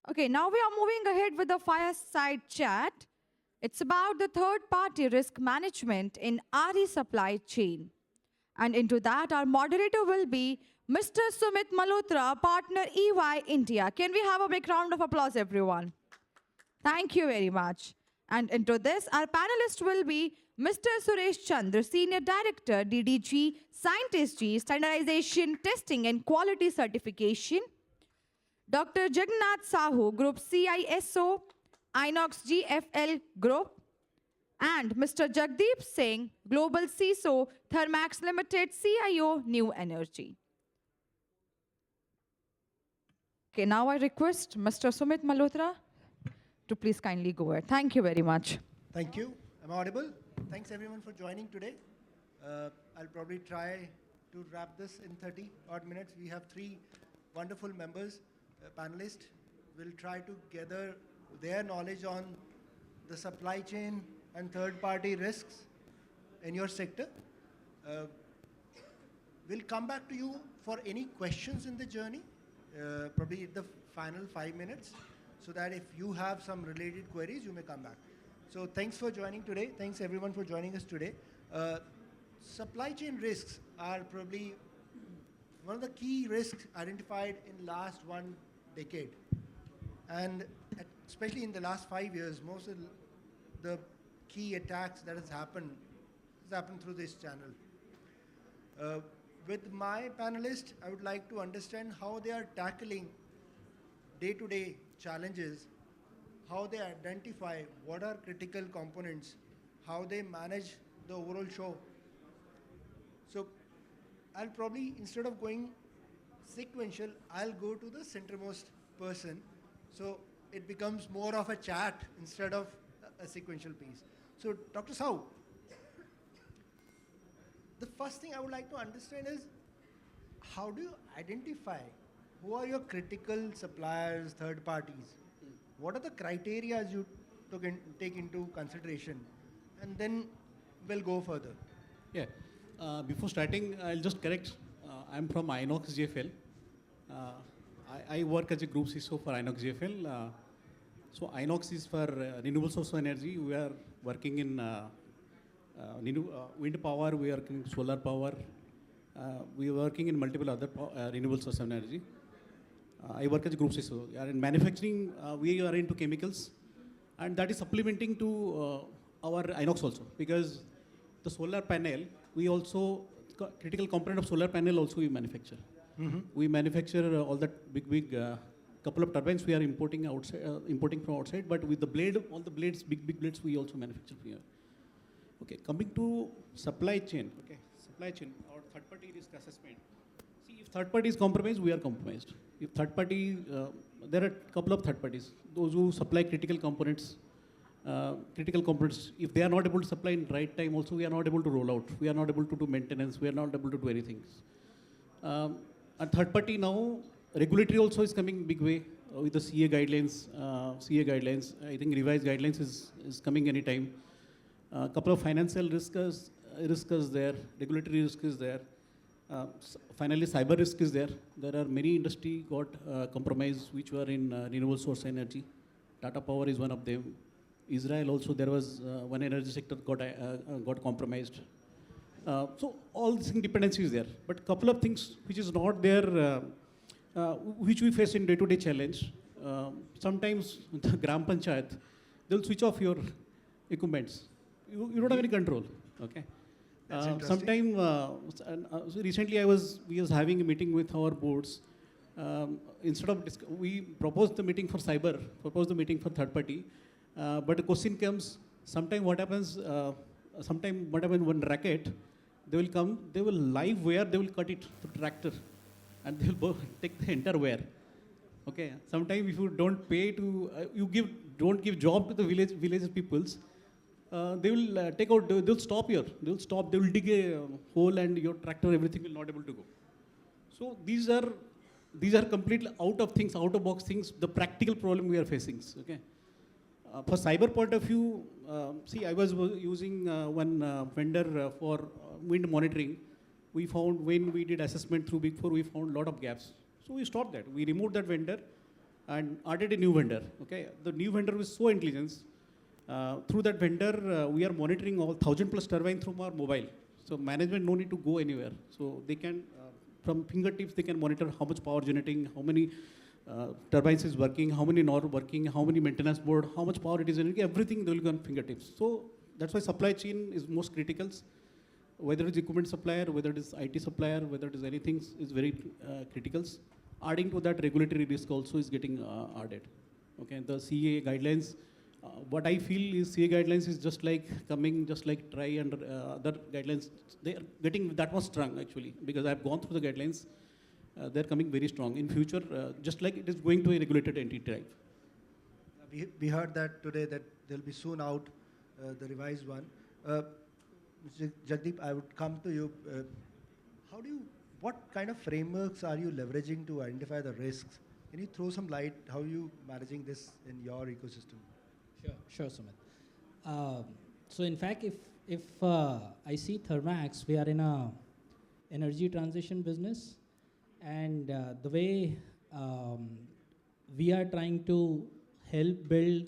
Okay, now we are moving ahead with the fireside chat. It's about the third party risk management in RE supply chain. And into that, our moderator will be Mr. Sumit Malhotra, partner EY India. Can we have a big round of applause, everyone? Thank you very much. And into this, our panelist will be Mr. Suresh Chandra, Senior Director, DDG, Scientist G, Standardization, Testing and Quality Certification. Dr. Jagannath Sahoo, Group CISO, INOXGFL Group. And Mr. Jagdeep Singh, Global CISO, Thermax Limited, CIO, New Energy. Okay, now I request Mr. Sumit Malhotra to please kindly go ahead. Thank you very much. Thank you. I'm audible. Thanks everyone for joining today. I'll probably try to wrap this in 30 odd minutes. We have three wonderful members, panelists. We'll try to gather their knowledge on the supply chain and third-party risks in your sector. We'll come back to you for any questions in the journey, probably the final 5 minutes, so that if you have some related queries, you may come back. So thanks for joining today. Thanks everyone for joining us today. Supply chain risks are probably one of the key risks identified in last 1 decade. And especially in the last 5 years, most of the key attacks that has happened through this channel. With my panelists, I would like to understand how they are tackling day-to-day challenges, how they identify what are critical components, how they manage the overall show. So I'll probably, instead of going sequential, I'll go to the centermost person. So it becomes more of a chat instead of a sequential piece. So Dr. Sahoo, the first thing I would like to understand is, how do you identify who are your critical suppliers, third parties? What are the criteria you take into consideration? And then we'll go further. Yeah. Before starting, I'll just correct. I'm from INOXGFL. I work as a group CISO for INOXGFL. So INOX is for renewable source of energy. We are working in wind power, we are working in solar power. We are working in multiple other renewable source of energy. I work as a group CISO. In manufacturing, we are into chemicals, and that is supplementing to our INOX also, because the solar panel, we also, critical component of solar panel also we manufacture. Mm-hmm. We manufacture all that big couple of turbines we are importing outside, importing from outside, but with the blade, all the blades, big blades, we also manufacture here. Okay, coming to supply chain. Okay, supply chain or third party risk assessment. See, if third party is compromised, we are compromised. If third party, there are a couple of third parties, those who supply critical components. If they are not able to supply in right time, also we are not able to roll out. We are not able to do maintenance. We are not able to do anything. And third party now, regulatory also is coming big way with the CA guidelines. I think revised guidelines is coming anytime. A couple of financial risks there, regulatory risk is there. Finally, cyber risk is there. There are many industry got compromised which were in renewable source energy. Tata Power is one of them. Israel also, there was one energy sector got compromised. So all this dependency is there. But couple of things which is not there, which we face in day-to-day challenge. Sometimes the Gram Panchayat, they'll switch off your equipments. You don't have any control. Okay. Sometime so recently we was having a meeting with our boards. Instead of we proposed the meeting for cyber, proposed the meeting for third party. But the question comes, sometime what happens, one racket, they will come, they will live wire, they will cut it to tractor and they will take the entire wire. Okay, sometimes if you don't pay to, don't give job to the village peoples, they will take out, they'll stop here, they will dig a hole and your tractor, everything will not able to go. So these are completely out of box things, the practical problem we are facing, okay. For cyber point of view, see, I was using one vendor for wind monitoring. We found when we did assessment through Big Four, we found a lot of gaps. So we stopped that. We removed that vendor and added a new vendor. Okay, the new vendor was so intelligent. Through that vendor, we are monitoring all 1,000+ turbines through our mobile. So management no need to go anywhere. So they can, from fingertips, they can monitor how much power generating, how many turbines is working, how many not working, how many maintenance board, how much power it is generating, everything they will be on fingertips. So that's why supply chain is most critical. Whether it's equipment supplier, whether it is IT supplier, whether it is anything is very critical. Adding to that, regulatory risk also is getting added. Okay, the CA guidelines, what I feel is CA guidelines is just like coming, just like try and other guidelines, they are getting that much strong actually, because I've gone through the guidelines, they're coming very strong. In future, just like it is going to a regulated entity type. We heard that today that there'll be soon out the revised one. Mr. Jagdeep, I would come to you. What kind of frameworks are you leveraging to identify the risks? Can you throw some light how you managing this in your ecosystem? Sure, Sumit. So in fact, if I see Thermax, we are in a energy transition business, and the way we are trying to help build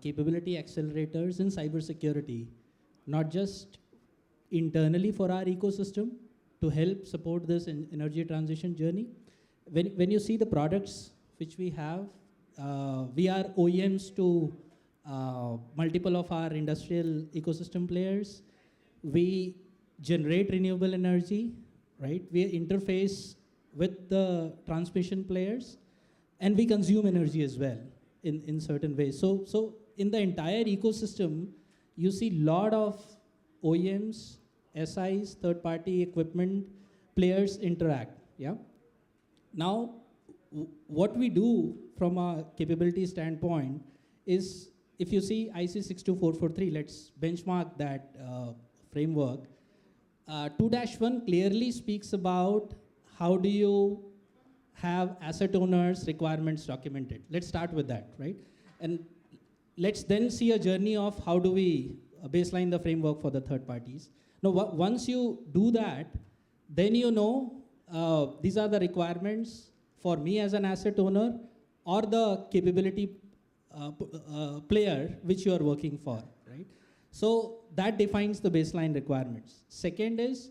capability accelerators in cybersecurity, not just internally for our ecosystem to help support this energy transition journey. When you see the products which we have, we are OEMs to multiple of our industrial ecosystem players. We generate renewable energy, right? We interface with the transmission players, and we consume energy as well in certain ways. So in the entire ecosystem, you see a lot of OEMs, SIs, third-party equipment players interact. Yeah. Now, what we do from a capability standpoint is, if you see IC 62443, let's benchmark that framework. 2-1 clearly speaks about how do you have asset owners' requirements documented. Let's start with that, right? And let's then see a journey of how do we baseline the framework for the third parties. Now, once you do that, then you know these are the requirements for me as an asset owner or the capability player which you are working for, right? So that defines the baseline requirements. Second is,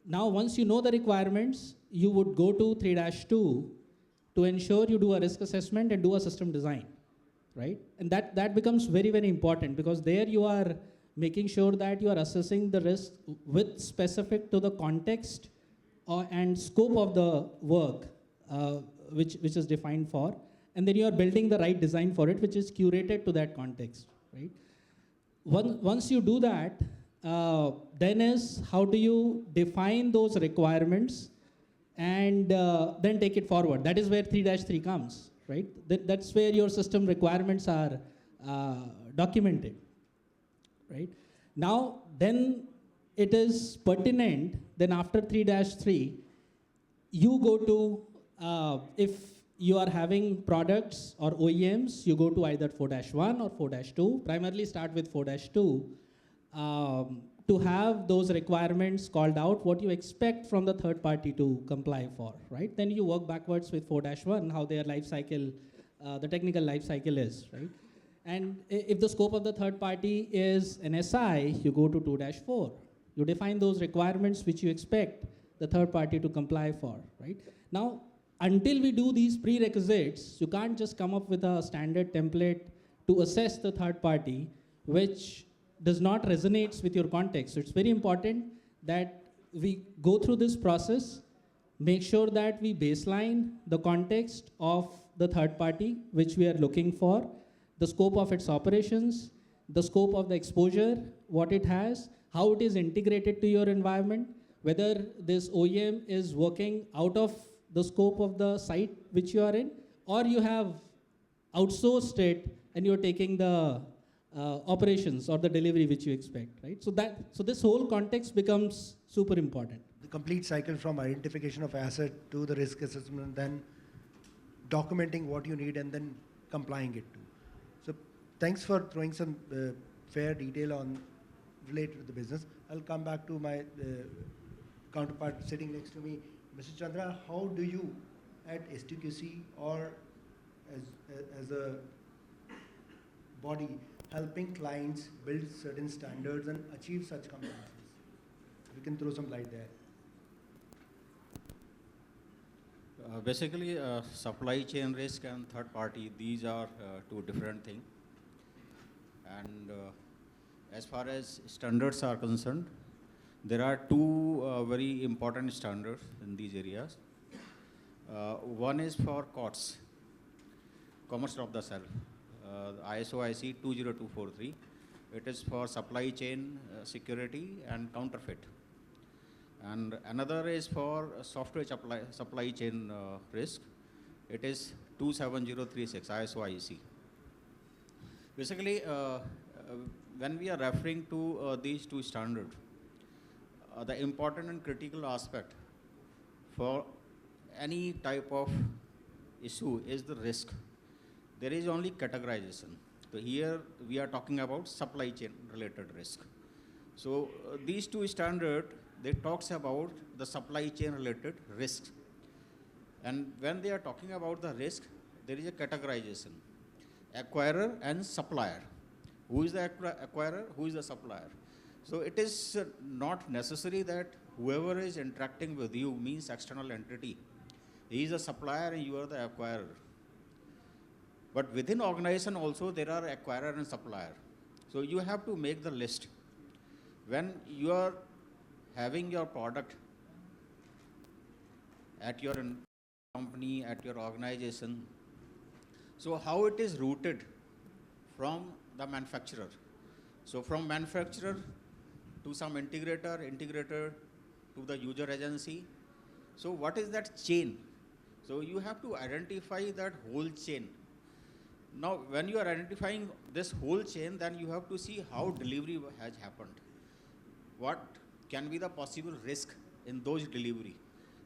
now once you know the requirements, you would go to 3-2 to ensure you do a risk assessment and do a system design, right? And that becomes very, very important, because there you are making sure that you are assessing the risk with specific to the context and scope of the work which is defined for, and then you are building the right design for it, which is curated to that context, right? Once you do that, then is how do you define those requirements and then take it forward. That is where 3-3 comes, right? That's where your system requirements are documented, right? Now, then it is pertinent, then after 3-3, you go to, if you are having products or OEMs, you go to either 4-1 or 4-2, primarily start with 4-2, to have those requirements called out, what you expect from the third party to comply for, right? Then you work backwards with 4-1, how their life cycle, the technical life cycle is, right? And if the scope of the third party is an SI, you go to 2-4. You define those requirements which you expect the third party to comply for, right? Now, until we do these prerequisites, you can't just come up with a standard template to assess the third party, which does not resonate with your context. So it's very important that we go through this process, make sure that we baseline the context of the third party, which we are looking for, the scope of its operations, the scope of the exposure, what it has, how it is integrated to your environment, whether this OEM is working out of the scope of the site which you are in, or you have outsourced it and you're taking the operations or the delivery which you expect, right? So this whole context becomes super important. The complete cycle from identification of asset to the risk assessment, then documenting what you need and then complying it to. So thanks for throwing some fair detail on related to the business. I'll come back to my counterpart sitting next to me. Mr. Chandra, how do you at STQC or as a body helping clients build certain standards and achieve such compliances? We can throw some light there. Basically, supply chain risk and third party, these are two different things. And as far as standards are concerned, there are two very important standards in these areas. One is for COTS, Commerce of the Self, ISO IC 20243. It is for supply chain security and counterfeit. And another is for software supply chain risk. It is 27036 ISO IEC. Basically, when we are referring to these two standards, the important and critical aspect for any type of issue is the risk. There is only categorization. So here we are talking about supply chain related risk. So these two standards, they talks about the supply chain related risk. And when they are talking about the risk, there is a categorization. Acquirer and supplier. Who is the acquirer? Who is the supplier? So it is not necessary that whoever is interacting with you means external entity. He is a supplier and you are the acquirer. But within organization also there are acquirer and supplier. So you have to make the list. When you are having your product at your company, at your organization, so how it is routed from the manufacturer. So from manufacturer to some integrator, integrator to the user agency. So what is that chain? So you have to identify that whole chain. Now when you are identifying this whole chain, then you have to see how delivery has happened. What can be the possible risk in those delivery,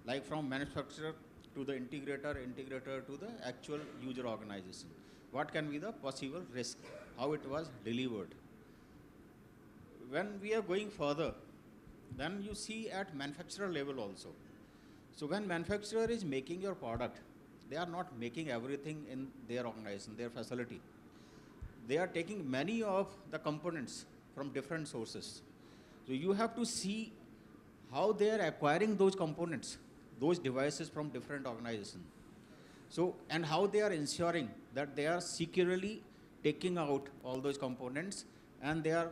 like from manufacturer to the integrator, integrator to the actual user organization. What can be the possible risk, how it was delivered. When we are going further, then you see at manufacturer level also. So when manufacturer is making your product, they are not making everything in their organization, their facility. They are taking many of the components from different sources. So you have to see how they are acquiring those components, those devices from different organizations. So, and how they are ensuring that they are securely taking out all those components and they are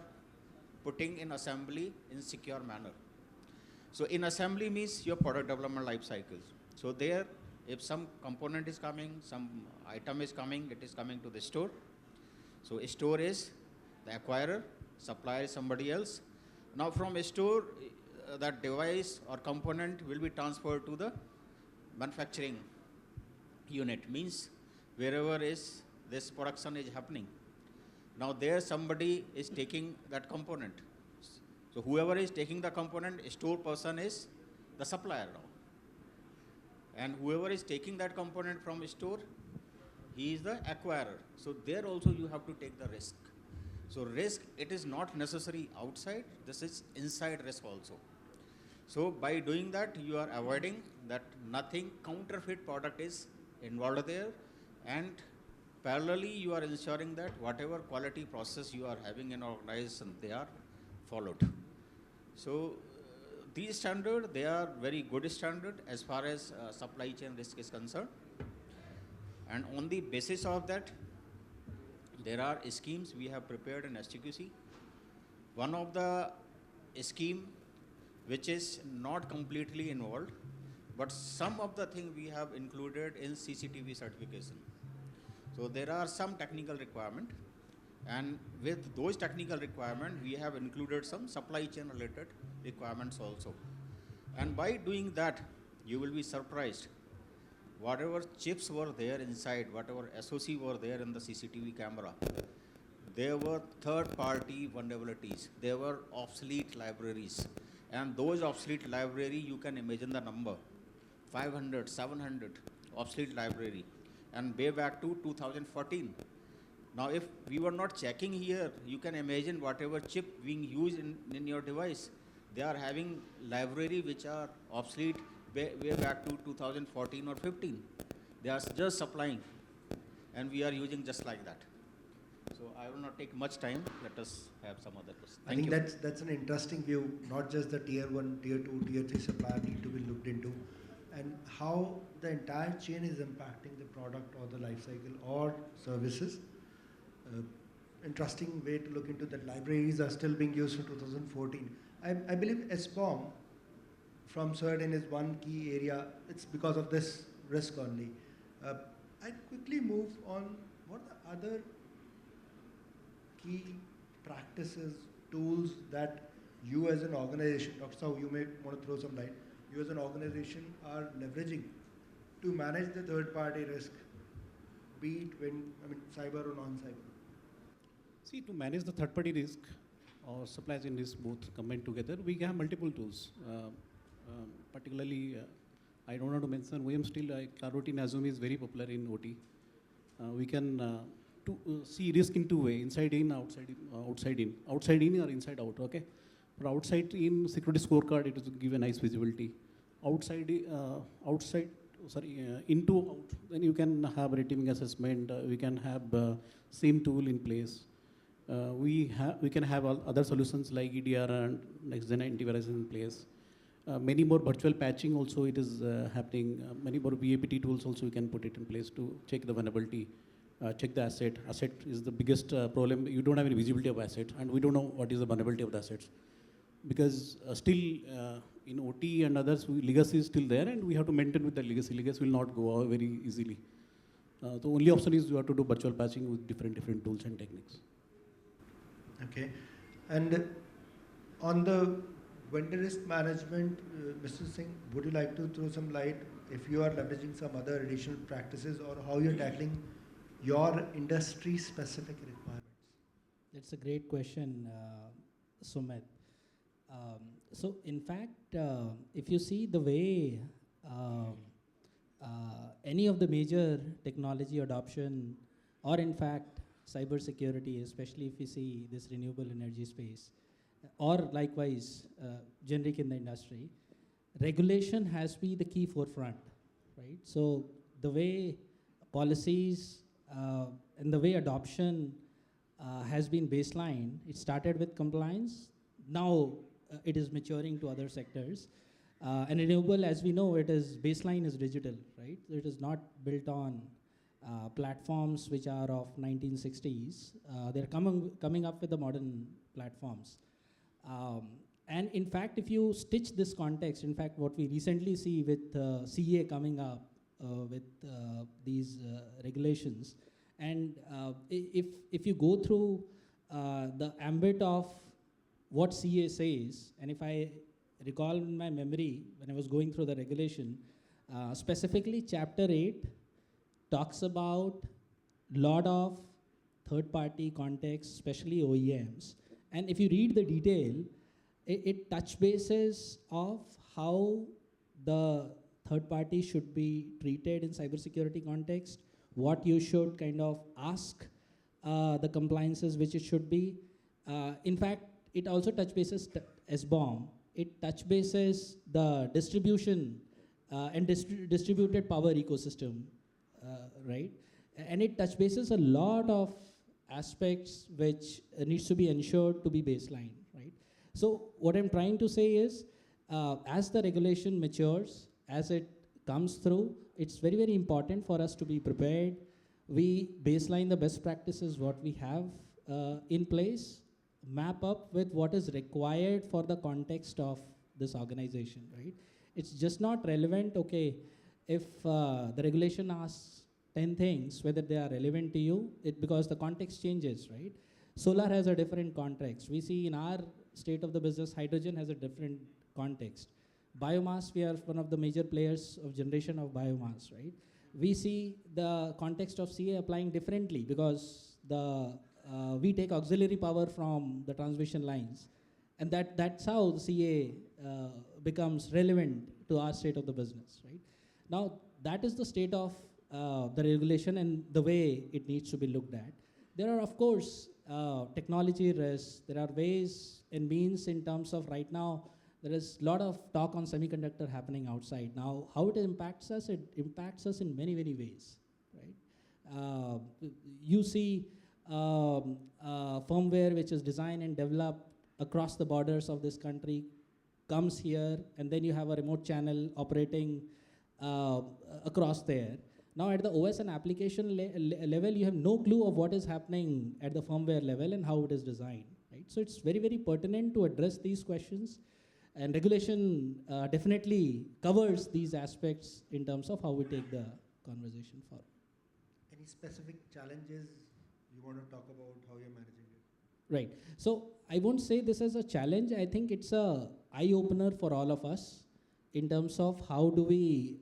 putting in assembly in secure manner. So in assembly means your product development life cycles. So there, if some component is coming, some item is coming, it is coming to the store. So store is the acquirer, supplier is somebody else. Now from a store, that device or component will be transferred to the manufacturing unit, means wherever is this production is happening. Now there somebody is taking that component. So whoever is taking the component, store person is the supplier now. And whoever is taking that component from store, he is the acquirer. So there also you have to take the risk. So risk, it is not necessary outside, this is inside risk also. So by doing that, you are avoiding that nothing counterfeit product is involved there, and parallelly you are ensuring that whatever quality process you are having in organization, they are followed. So these standards, they are very good standard as far as supply chain risk is concerned. And on the basis of that, there are schemes we have prepared in STQC. One of the scheme which is not completely involved, but some of the thing we have included in CCTV certification. So there are some technical requirement, and with those technical requirement, we have included some supply chain related requirements also. And by doing that, you will be surprised. Whatever chips were there inside, whatever SOC were there in the CCTV camera, there were third-party vulnerabilities. There were obsolete libraries. And those obsolete library, you can imagine the number, 500, 700 obsolete library, and way back to 2014. Now, if we were not checking here, you can imagine whatever chip being used in your device, they are having library which are obsolete way back to 2014 or 15. They are just supplying. and we are using just like that. So I will not take much time. Let us have some other question. I think that's an interesting view. Not just the tier 1, tier 2, tier 3 supplier need to be looked into, and how the entire chain is impacting the product or the life cycle or services. Interesting way to look into that. Libraries are still being used from 2014. I believe SBOM from CERT is one key area. It's because of this risk only. I'd quickly move on. What are the other key practices, tools that you as an organization, Dr. Sahoo, you may want to throw some light, you as an organization are leveraging to manage the third-party risk, be it cyber or non-cyber? See, to manage the third-party risk or supply chain risk both combined together, we have multiple tools. Particularly, I don't want to mention VM still, Caroutine Assume is very popular in OT. We can see risk in two ways, inside in, outside in, outside in. Outside in or inside out, okay? For outside in security scorecard, it will give a nice visibility. Into out, then you can have rating assessment, we can have same tool in place. We can have other solutions like EDR and next-gen antivirus in place. Many more virtual patching also it is happening. Many more VAPT tools also we can put it in place to check the vulnerability, check the asset. Asset is the biggest problem. You don't have any visibility of assets, and we don't know what is the vulnerability of the assets. Because still in OT and others, legacy is still there, and we have to maintain with the legacy. Legacy will not go out very easily. The only option is you have to do virtual patching with different tools and techniques. Okay, and on the vendor risk management, Mr. Singh, would you like to throw some light if you are leveraging some other additional practices or how you're tackling your industry-specific requirements? That's a great question, Sumit. So in fact, if you see the way any of the major technology adoption, or in fact cybersecurity, especially if you see this renewable energy space, or likewise generic in the industry, regulation has to be the key forefront, right? So the way policies and the way adoption has been baseline, it started with compliance. Now it is maturing to other sectors. And renewable, as we know, baseline is digital, right? It is not built on platforms which are of 1960s. They're coming up with the modern platforms. And in fact, if you stitch this context, in fact, what we recently see with CA coming up with these regulations, and if you go through the ambit of what CA says, and if I recall in my memory when I was going through the regulation, specifically Chapter 8 talks about lot of third-party context, especially OEMs. And if you read the detail, it touch bases of how the third party should be treated in cybersecurity context, what you should kind of ask the compliances which it should be. In fact, it also touch bases SBOM. It touch bases the distribution and distributed power ecosystem, right? And it touch bases a lot of aspects which needs to be ensured to be baseline, right? So what I'm trying to say is, as the regulation matures, as it comes through, it's very, very important for us to be prepared. We baseline the best practices, what we have in place, map up with what is required for the context of this organization, right? It's just not relevant, okay, if the regulation asks 10 things, whether they are relevant to you, because the context changes, right? Solar has a different context. We see in our state of the business, hydrogen has a different context. Biomass, we are one of the major players of generation of biomass, right? We see the context of CA applying differently because we take auxiliary power from the transmission lines. And that's how the CA becomes relevant to our state of the business, right? Now, that is the state of the regulation and the way it needs to be looked at. There are, of course, technology risks. There are ways and means in terms of right now, there is a lot of talk on semiconductor happening outside. Now, how it impacts us in many, many ways, right? Uh, you see firmware which is designed and developed across the borders of this country comes here, and then you have a remote channel operating uh, across there. Now at the OS and application level, you have no clue of what is happening at the firmware level and how it is designed. Right? So it's very, very pertinent to address these questions, and regulation definitely covers these aspects in terms of how we take the conversation forward. Any specific challenges you want to talk about, how you're managing it? Right. So I won't say this as a challenge. I think it's a eye-opener for all of us in terms of how do we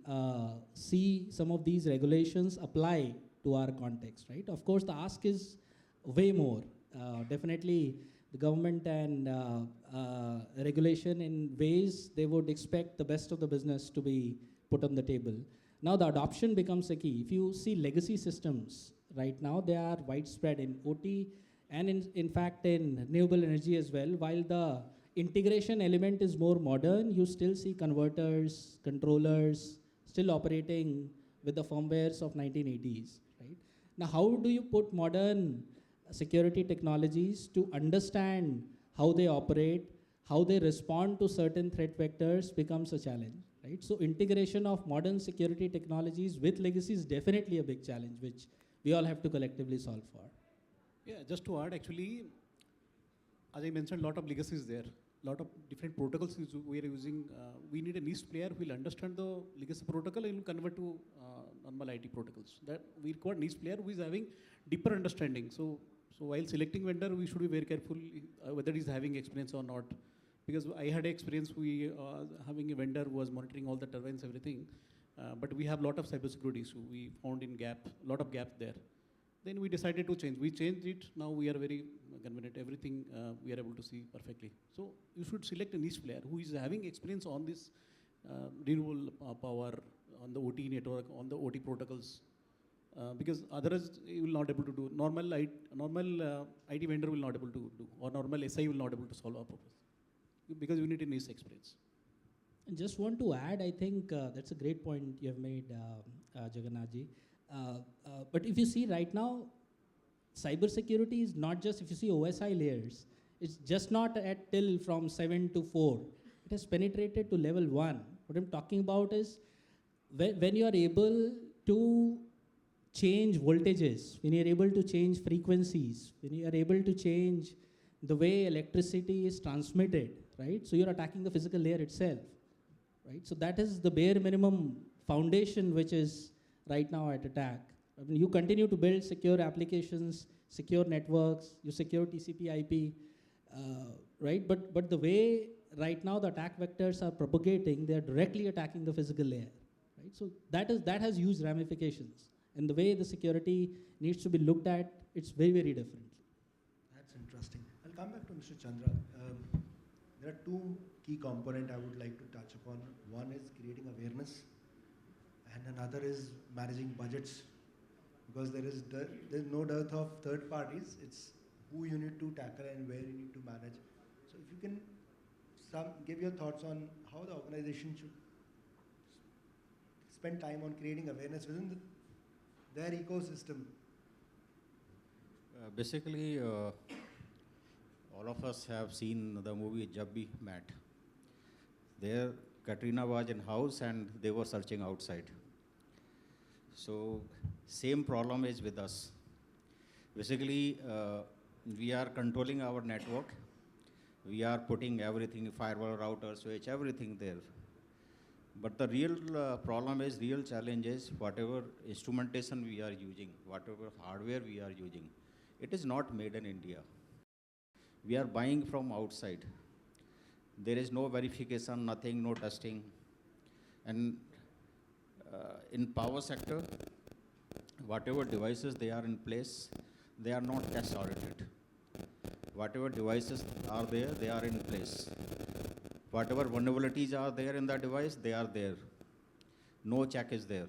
see some of these regulations apply to our context, right? Of course, the ask is way more. Definitely, the government and regulation in ways they would expect the best of the business to be put on the table. Now, the adoption becomes a key. If you see legacy systems right now, they are widespread in OT and in fact in renewable energy as well. While the integration element is more modern, you still see converters, controllers still operating with the firmwares of 1980s, right? Now, how do you put modern security technologies to understand how they operate, how they respond to certain threat vectors becomes a challenge, right? So integration of modern security technologies with legacy is definitely a big challenge, which we all have to collectively solve for. Yeah, just to add, actually, as I mentioned, a lot of legacies there, a lot of different protocols we are using. We need a niche player who will understand the legacy protocol and will convert to normal IT protocols. That we require niche player who is having deeper understanding. So while selecting vendor, we should be very careful whether he is having experience or not. Because I had experience, we having a vendor who was monitoring all the turbines, everything, but we have a lot of cybersecurity issue. We found in a lot of gap there. Then we decided to change. We changed it. Now we are very convenient. Everything we are able to see perfectly. So you should select a niche player who is having experience on this renewable power, on the OT network, on the OT protocols. Because otherwise you will not able to do. Normal IT vendor will not able to do, or normal SI will not able to solve our purpose. Because you need a niche experience. And just want to add, I think that's a great point you have made, Jagannathji. But if you see right now, cybersecurity is not just, if you see OSI layers, it's just not at till from 7 to 4. It has penetrated to level 1. What I'm talking about is when you are able to change voltages, when you're able to change frequencies, when you are able to change the way electricity is transmitted, right? So you're attacking the physical layer itself, right? So that is the bare minimum foundation which is right now at attack. I mean, you continue to build secure applications, secure networks, you secure TCP IP, right? But the way right now the attack vectors are propagating, they are directly attacking the physical layer, right? So that has huge ramifications. And the way the security needs to be looked at, it's very, very different. That's interesting. I'll come back to Mr. Chandra. There are two key components I would like to touch upon. One is creating awareness, and another is managing budgets. Because there's no dearth of third parties. It's who you need to tackle and where you need to manage. So if you can give your thoughts on how the organization should spend time on creating awareness within their ecosystem. Basically, all of us have seen the movie Jab Bhi Met. There, Katrina was in house and they were searching outside. So, same problem is with us. Basically, we are controlling our network. We are putting everything, firewall, router, switch, everything there. But the real problem is, real challenge is whatever instrumentation we are using, whatever hardware we are using, it is not made in India. We are buying from outside. There is no verification, nothing, no testing. And in power sector, whatever devices they are in place, they are not test audited. Whatever devices are there, they are in place. Whatever vulnerabilities are there in the device, they are there. No check is there.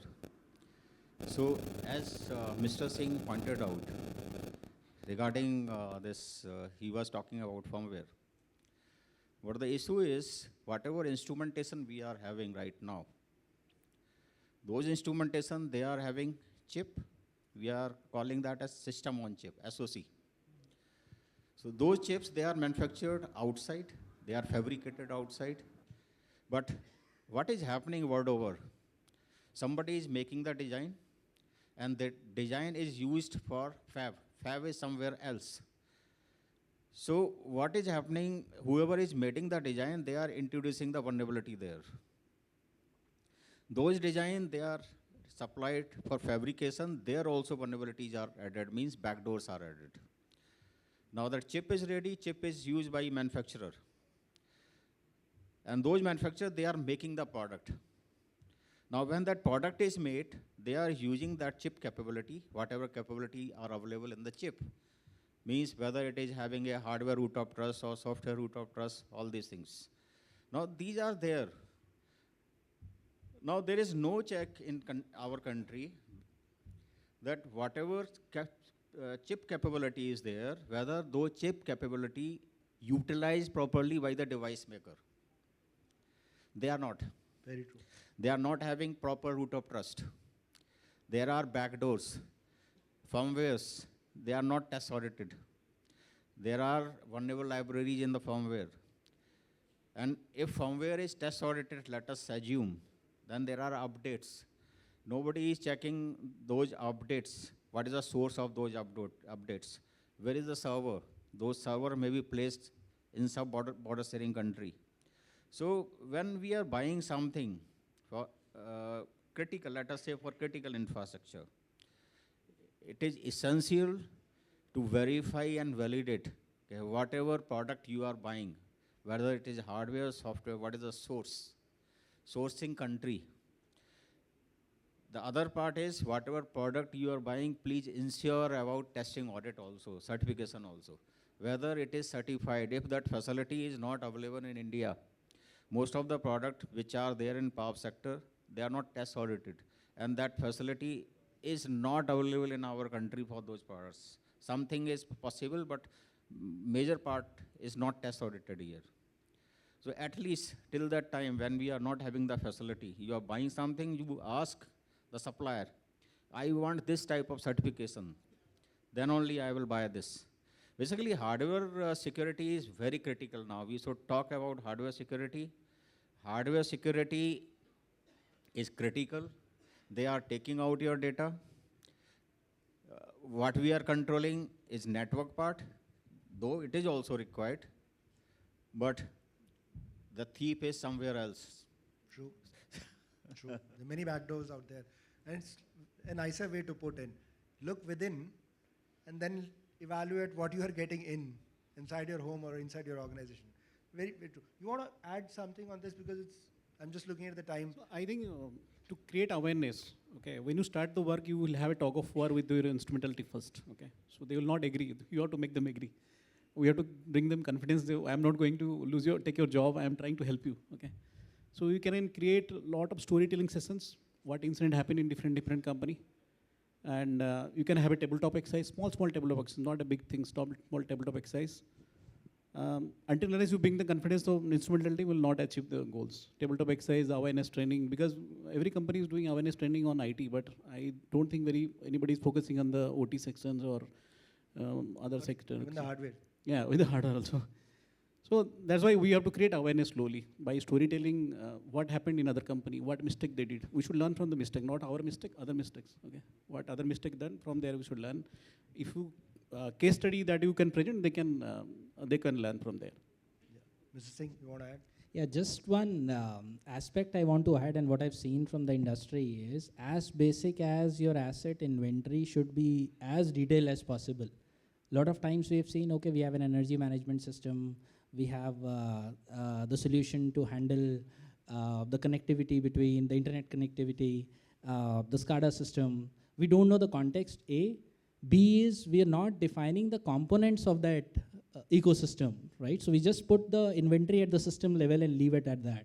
So as Mr. Singh pointed out, regarding this, he was talking about firmware. What the issue is, whatever instrumentation we are having right now, those instrumentation, they are having chip, We are calling that as system on chip, SoC. So those chips, they are manufactured outside, they are fabricated outside. But what is happening world over? Somebody is making the design, and that design is used for fab. Fab is somewhere else. So what is happening, whoever is making the design, they are introducing the vulnerability there. Those design, they are supplied for fabrication, there also vulnerabilities are added, means backdoors are added. Now that chip is ready, chip is used by manufacturer. And those manufacturers, they are making the product. Now when that product is made, they are using that chip capability, whatever capability are available in the chip. Means whether it is having a hardware root of trust or software root of trust, all these things. Now these are there. Now there is no check in our country that whatever chip capability is there, whether those chip capability utilized properly by the device maker. They are not. Very true. They are not having proper root of trust. There are backdoors, firmwares, they are not test audited. There are vulnerable libraries in the firmware. And if firmware is test audited, let us assume, then there are updates. Nobody is checking those updates. What is the source of those updates? Where is the server? Those server may be placed in some border sharing country. So when we are buying something for critical, let us say for critical infrastructure, it is essential to verify and validate whatever product you are buying, whether it is hardware, software, what is the source, sourcing country. The other part is whatever product you are buying, please ensure about testing audit also, certification also. Whether it is certified, if that facility is not available in India, most of the product which are there in power sector, they are not test audited. And that facility is not available in our country for those products. Something is possible, but major part is not test audited here. So at least till that time when we are not having the facility, you are buying something, you ask the supplier, I want this type of certification, then only I will buy this. Basically, hardware security is very critical now. We should talk about hardware security. Hardware security is critical. They are taking out your data. What we are controlling is network part, though it is also required, but the thief is somewhere else. True. True. There are many backdoors out there. And it's a nicer way to put in. Look within and then evaluate what you are getting inside your home or inside your organization. Very, very true. You want to add something on this because I'm just looking at the time. So I think to create awareness, okay, when you start the work, you will have a tug of war with your instrumentality first, okay. So they will not agree. You have to make them agree. We have to bring them confidence. I am not going to take your job. I am trying to help you, okay. So you can create a lot of storytelling sessions. What incident happened in different company. And you can have a tabletop exercise, small tabletop exercise, not a big thing, small tabletop exercise. Until unless you bring the confidence of instrumentality, will not achieve the goals. Tabletop exercise, awareness training, because every company is doing awareness training on IT, but I don't think anybody is focusing on the OT sections or other sectors. Even the hardware. Yeah, with the hardware also. So that's why we have to create awareness slowly by storytelling what happened in other company, what mistake they did. We should learn from the mistake, not our mistake, other mistakes. Okay, what other mistake done, from there we should learn. If you case study that you can present, they can learn from there. Yeah. Mr. Singh, you want to add? Yeah, just one aspect I want to add, and what I've seen from the industry is as basic as your asset inventory should be as detailed as possible. A lot of times we have seen, okay, we have an energy management system, we have the solution to handle the connectivity between the internet connectivity, the SCADA system. We don't know the context, A. B is we are not defining the components of that ecosystem, right? So we just put the inventory at the system level and leave it at that.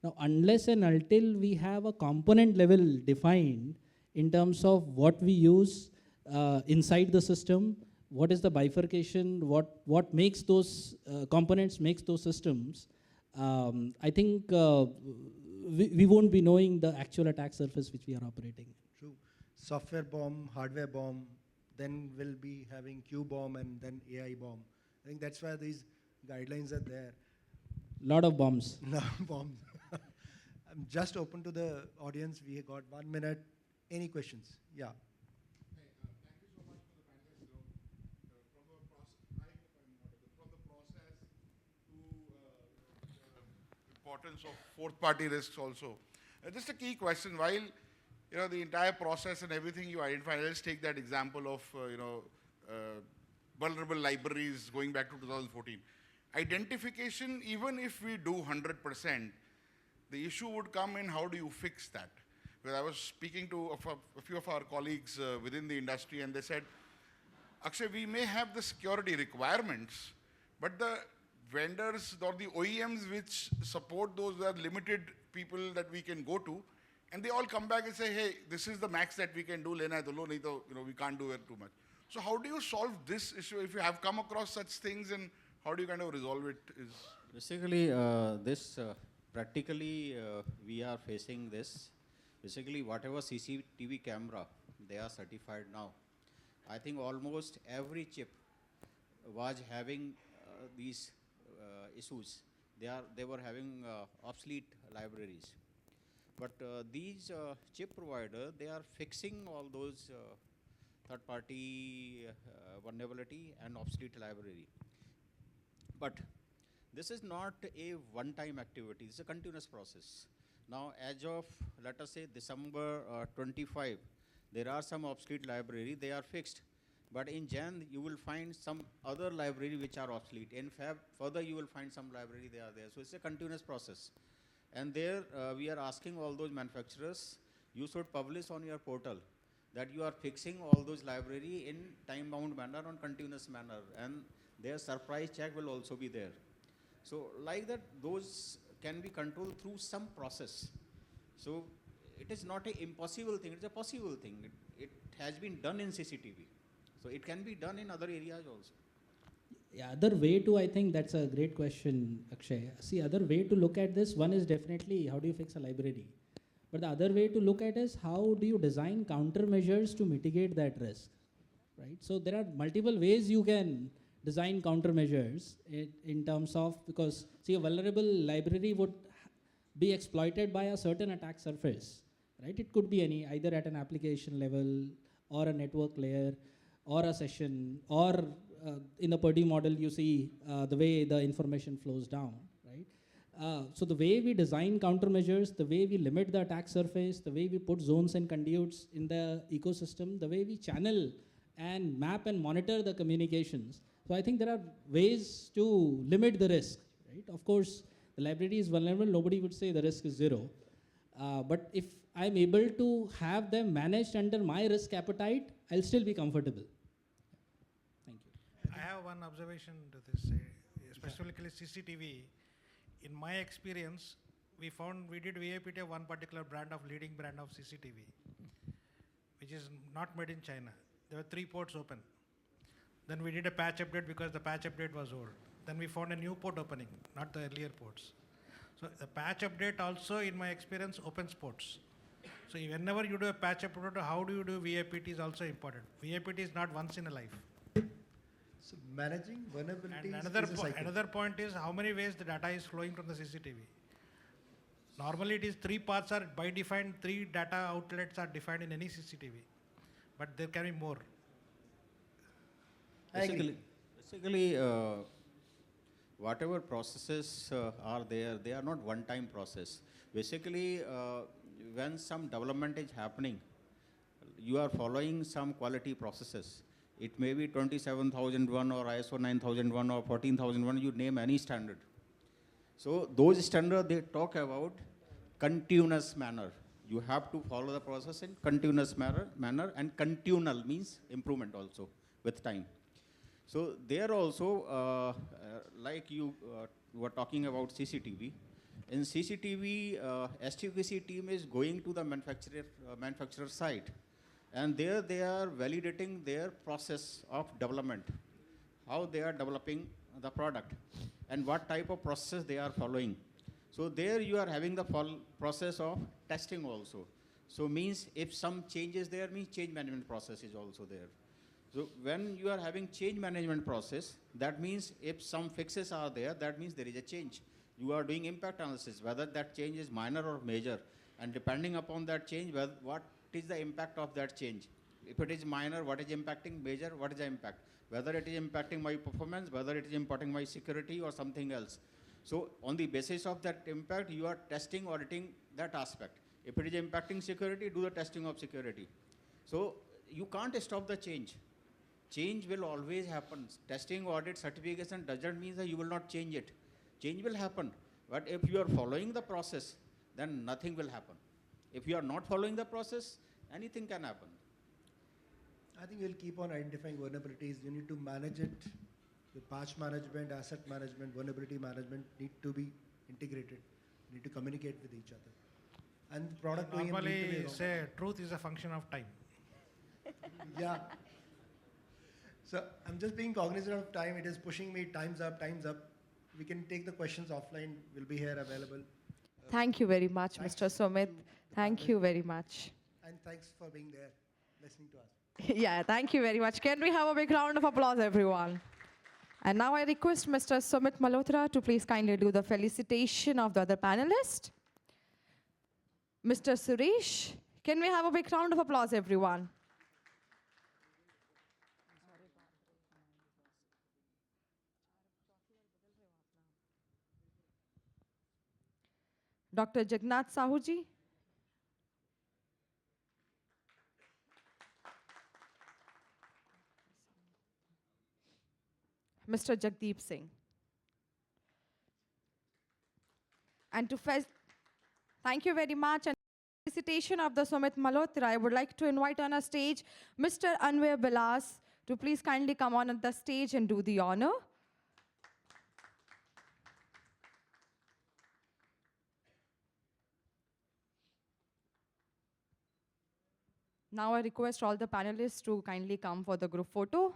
Now, unless and until we have a component level defined in terms of what we use inside the system, what is the bifurcation, what makes those components, makes those systems, I think we won't be knowing the actual attack surface which we are operating. True. software bomb, hardware bomb, then we'll be having Q bomb and then AI bomb. I think that's why these guidelines are there. Lot of bombs. No bombs. I'm just open to the audience. We got 1 minute. Any questions? Yeah. Thank you so much for the panelists. From the process to importance of fourth-party risks also. Just a key question. While the entire process and everything you identified, let's take that example of vulnerable libraries going back to 2014. Identification, even if we do 100%, the issue would come in how do you fix that? Because I was speaking to a few of our colleagues within the industry, and they said, Akshay, we may have the security requirements, but the vendors or the OEMs which support those are limited people that we can go to, and they all come back and say, hey, this is the max that we can do, lena hai to lo, nahi to, we can't do it too much. So how do you solve this issue if you have come across such things, and how do you kind of resolve it? Basically, practically, we are facing this. Basically, whatever CCTV camera, they are certified now. I think almost every chip was having these issues. They were having obsolete libraries. But these chip provider, they are fixing all those third-party vulnerability and obsolete library. But this is not a one-time activity. It's a continuous process. Now, as of, let us say, December 25, there are some obsolete library. They are fixed. But in Jan, you will find some other library which are obsolete. In Feb, further you will find some library they are there. So it's a continuous process. And there, we are asking all those manufacturers, you should publish on your portal that you are fixing all those library in time-bound manner, on continuous manner. And their surprise check will also be there. So like that, those can be controlled through some process. So it is not an impossible thing, it's a possible thing. It has been done in CCTV. So it can be done in other areas also. Yeah, other way to, I think that's a great question, Akshay. See, other way to look at this, one is definitely how do you fix a library? But the other way to look at is how do you design countermeasures to mitigate that risk, right? So there are multiple ways you can design countermeasures in terms of, because see, a vulnerable library would be exploited by a certain attack surface, right? It could be either at an application level or a network layer or a session, or in the Purdy model you see the way the information flows down, right? So the way we design countermeasures, the way we limit the attack surface, the way we put zones and conduits in the ecosystem, the way we channel and map and monitor the communications. So I think there are ways to limit the risk, right? Of course, the library is vulnerable, nobody would say the risk is zero. But if I'm able to have them managed under my risk appetite, I'll still be comfortable. Thank you. I have one observation to this, specifically CCTV. In my experience, we did VIPT of one particular leading brand of CCTV, which is not made in China. There were 3 ports open. Then we did a patch update because the patch update was old. Then we found a new port opening, not the earlier ports. So the patch update also, in my experience, opens ports. So whenever you do a patch update, how do you do VIPT is also important. VIPT is not once in a life. So managing vulnerabilities And is a cycle. another point is how many ways the data is flowing from the CCTV. Normally it is 3 paths are by defined, 3 data outlets are defined in any CCTV. But there can be more. Basically, whatever processes are there, they are not one-time process. Basically, when some development is happening, you are following some quality processes. It may be 27001 or ISO 9001 or 14001, you name any standard. So those standards, they talk about continuous manner. You have to follow the process in continuous manner, and continual means improvement also with time. So there also, like you were talking about CCTV. In CCTV, STQC team is going to the manufacturer site, and there they are validating their process of development, how they are developing the product, and what type of process they are following. So there you are having the process of testing also. So means if some change is there, means change management process is also there. So when you are having change management process, that means if some fixes are there, that means there is a change. You are doing impact analysis, whether that change is minor or major, and depending upon that change, what is the impact of that change. If it is minor, what is impacting? Major, what is the impact? Whether it is impacting my performance, whether it is impacting my security or something else. So on the basis of that impact, you are testing, auditing that aspect. If it is impacting security, do the testing of security. So you can't stop the change. Change will always happen. Testing, audit, certification doesn't mean that you will not change it. Change will happen. But if you are following the process, then nothing will happen. If you are not following the process, anything can happen. I think you'll keep on identifying vulnerabilities. You need to manage it. The patch management, asset management, vulnerability management need to be integrated. You need to communicate with each other. And the product OEM need to Normally be say truth is a function of time. Yeah. So I'm just being cognizant of time. It is pushing me. Time's up. Time's up. We can take the questions offline. We'll be here available. Thank you very much, Thanks Mr. Sumit. to the Thank you very much. And thanks for being there, listening to us. Yeah, thank you very much. Can we have a big round of applause, everyone? And now I request Mr. Sumit Malhotra to please kindly do the felicitation of the other panelists. Mr. Suresh, can we have a big round of applause, everyone? Dr. Jagannath Sahoo ji. Mr. Jagdeep Singh. And to thank you very much. And felicitation of the Sumit Malhotra, I would like to invite on a stage Mr. Anwar Bilas to please kindly come on the stage and do the honor. Now I request all the panelists to kindly come for the group photo.